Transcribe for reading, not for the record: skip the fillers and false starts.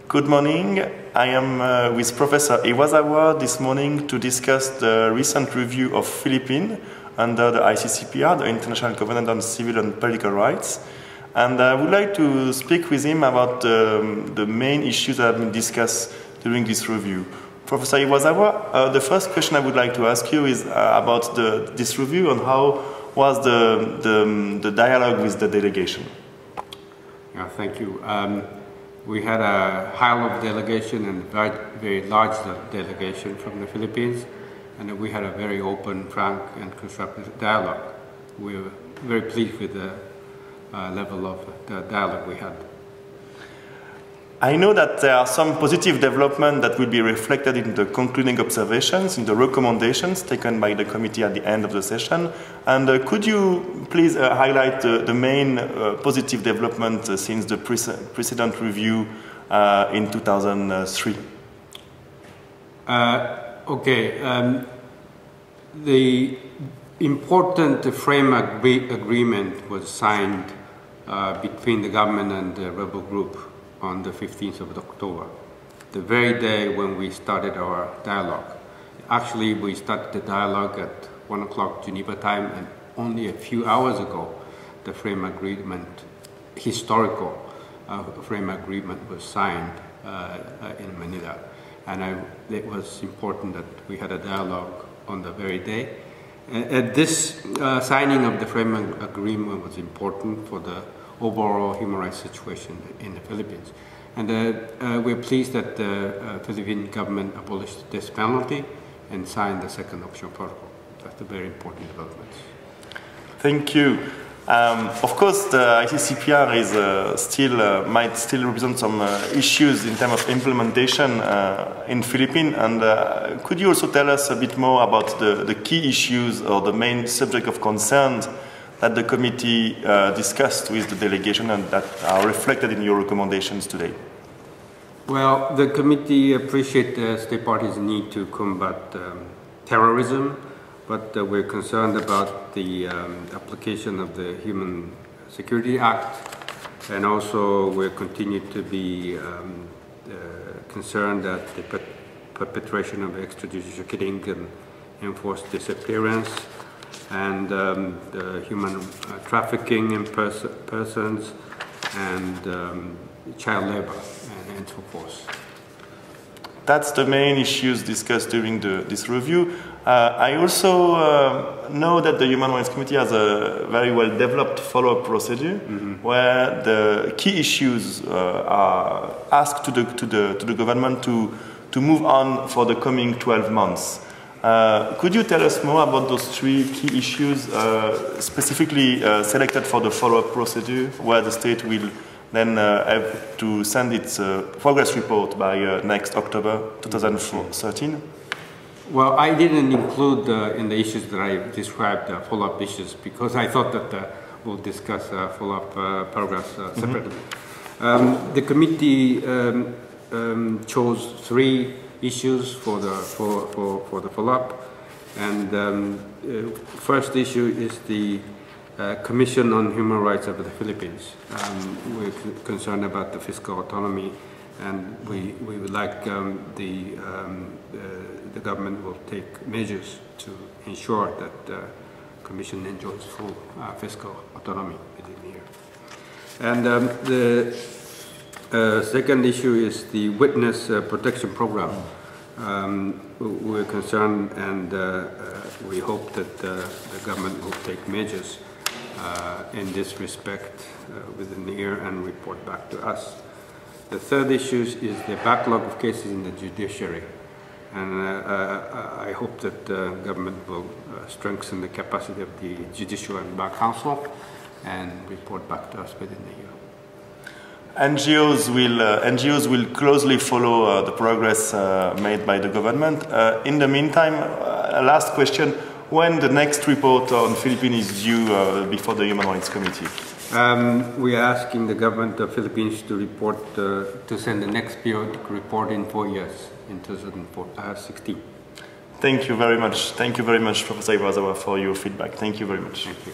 Good morning. I am with Professor Iwasawa this morning to discuss the recent review of Philippines under the ICCPR, the International Covenant on Civil and Political Rights. And I would like to speak with him about the main issues that have been discussed during this review. Professor Iwasawa, the first question I would like to ask you is about this review and how was the dialogue with the delegation? Yeah, thank you. We had a high-level delegation and a very large delegation from the Philippines, and we had a very open, frank, and constructive dialogue. We were very pleased with the level of the dialogue we had. I know that there are some positive developments that will be reflected in the concluding observations, in the recommendations taken by the committee at the end of the session. And could you please highlight the main positive development since the precedent review in 2003? The important frame agreement was signed between the government and the rebel group on the 15th of October, the very day when we started our dialogue. Actually, we started the dialogue at 1 o'clock Geneva time, and only a few hours ago, the frame agreement, historical frame agreement was signed in Manila. And it was important that we had a dialogue on the very day. This signing of the frame agreement was important for the overall human rights situation in the Philippines. And we're pleased that the Philippine government abolished the death penalty and signed the second optional protocol. That's a very important development. Thank you. Of course, the ICCPR is might still represent some issues in terms of implementation in Philippines. And could you also tell us a bit more about the key issues or the main subject of concern that the committee discussed with the delegation and that are reflected in your recommendations today? Well, the committee appreciates the state parties' need to combat terrorism, but we're concerned about the application of the Human Security Act, and also we continue to be concerned that the perpetration of extrajudicial killing and enforced disappearance and the human trafficking in persons and child labor and so forth. That's the main issues discussed during this review. I also know that the Human Rights Committee has a very well-developed follow-up procedure where the key issues are asked to the government to move on for the coming 12 months. Could you tell us more about those three key issues specifically selected for the follow-up procedure where the state will then have to send its progress report by next October 2013? Well, I didn't include in the issues that I described follow-up issues because I thought that we'll discuss follow-up progress separately. The committee chose three issues for the follow-up, and first issue is the Commission on Human Rights of the Philippines. We're concerned about the fiscal autonomy, and we would like the government will take measures to ensure that the Commission enjoys full fiscal autonomy within the year. And the second issue is the Witness Protection Program. We're concerned, and we hope that the government will take measures in this respect within the year and report back to us. The third issue is the backlog of cases in the judiciary, and I hope that the government will strengthen the capacity of the Judicial and Bar Council and report back to us within the year. NGOs will closely follow the progress made by the government. In the meantime, last question, when the next report on Philippines is due before the Human Rights Committee? We are asking the government of the Philippines to report, to send the next periodic report in 4 years, in 2016. Thank you very much. Thank you very much, Professor Iwasawa, for your feedback. Thank you very much. Thank you.